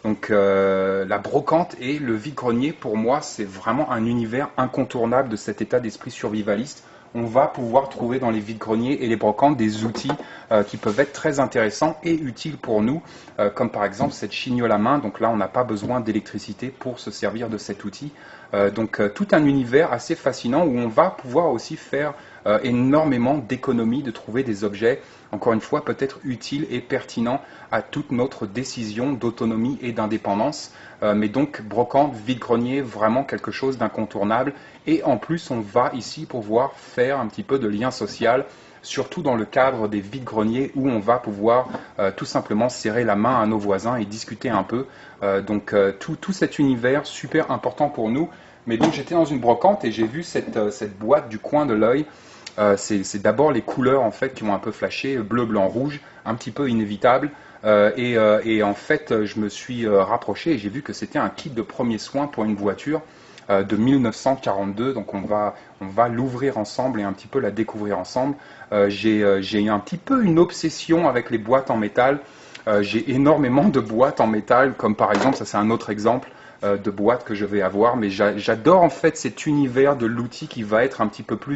Donc la brocante et le vide-grenier, pour moi, c'est vraiment un univers incontournable de cet état d'esprit survivaliste. On va pouvoir trouver dans les vide-greniers et les brocantes des outils qui peuvent être très intéressants et utiles pour nous, comme par exemple cette chignole à main. Donc là, on n'a pas besoin d'électricité pour se servir de cet outil. Donc tout un univers assez fascinant où on va pouvoir aussi faire énormément d'économies, de trouver des objets, encore une fois, peut-être utiles et pertinents à toute notre décision d'autonomie et d'indépendance. Mais donc, brocante, vide-grenier, vraiment quelque chose d'incontournable. Et en plus, on va ici pouvoir faire un petit peu de lien social, surtout dans le cadre des vide-greniers où on va pouvoir tout simplement serrer la main à nos voisins et discuter un peu. Donc, tout cet univers super important pour nous. Mais donc, j'étais dans une brocante et j'ai vu cette boîte du coin de l'œil. C'est d'abord les couleurs en fait qui m'ont un peu flashé, bleu, blanc, rouge, un petit peu inévitable. Et en fait, je me suis rapproché et j'ai vu que c'était un kit de premiers soins pour une voiture de 1942. Donc on va l'ouvrir ensemble et un petit peu la découvrir ensemble. J'ai un petit peu une obsession avec les boîtes en métal. J'ai énormément de boîtes en métal, comme par exemple, ça c'est un autre exemple de boîte que je vais avoir, mais j'adore en fait cet univers de l'outil qui va être un petit peu plus